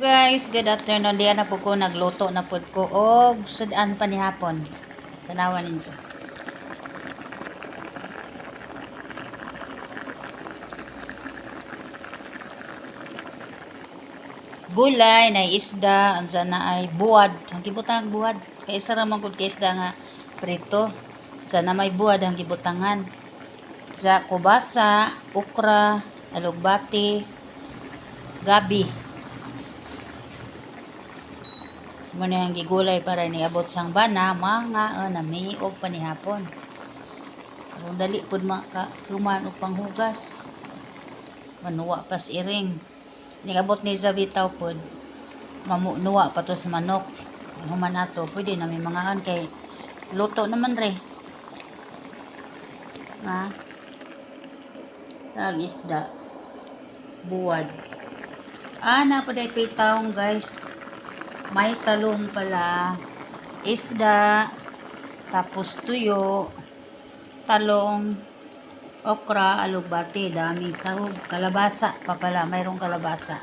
Guys, good afternoon. Diyan na po ko nagluto na po ko og sudan pa ni hapon. Tanawan ninyo. Gulay na isda, ansa na ay buwad. Ang gibutang buwad. Kay isa ra man gud kay isda nga prito. Sana may buwad ang gibutangan. Sa kubasa, okra, alugbati, gabi. Muna yung gigulay para niabot sang bana, mga namiog pa ni hapon. Kung dali pud human og panghugas. Manuwa pas iring. Niabot ni Zabitaw pud. Mamunuwa pa to sa manok. Human ato, pwede na may mangahan kay luto naman re. Nga. Tag isda. Buwad. Napaday pitawng guys. May talong pala, isda, tapos tuyo, talong, okra, alugbati, daming sahog, kalabasa pa pala, mayroong kalabasa.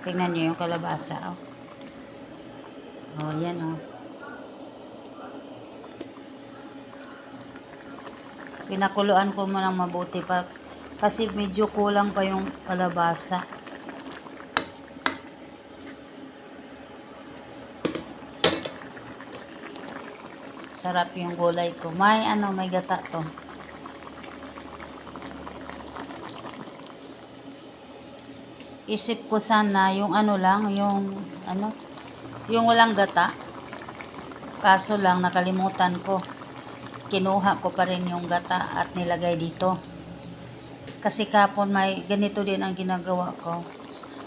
Tingnan nyo yung kalabasa. Oh, yan oh. Pinakuluan ko mo ng mabuti pa kasi medyo kulang pa yung kalabasa. Sarap yung gulay ko. May gata to. Isip ko sana yung yung walang gata. Kaso lang nakalimutan ko. Kinuha ko pa rin yung gata at nilagay dito. Kasi kapon may ganito din ang ginagawa ko.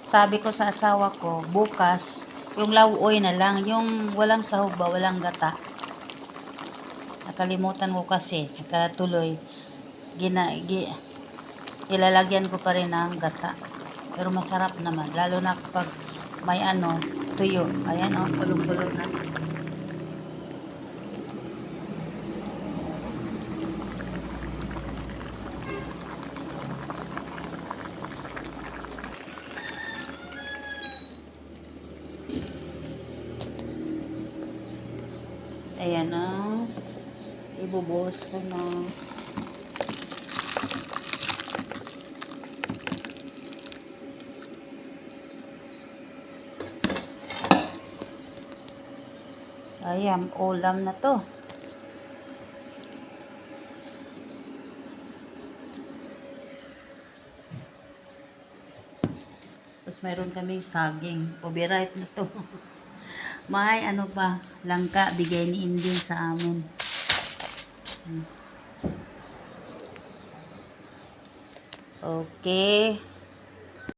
Sabi ko sa asawa ko, bukas, yung lauoy na lang, yung walang sahog ba, walang gata. Nakalimutan ko kasi, nakatuloy, ilalagyan ko pa rin ng gata. Pero masarap naman, lalo na kapag may tuyo. Ayan oh, pulong-pulong na. Ayan na. Ibubuhos ko na. Ayan, ulam na to. Tapos mayroon kami saging. Overripe na to. May pa, langka, bigay ni Indin sa amin. Okay.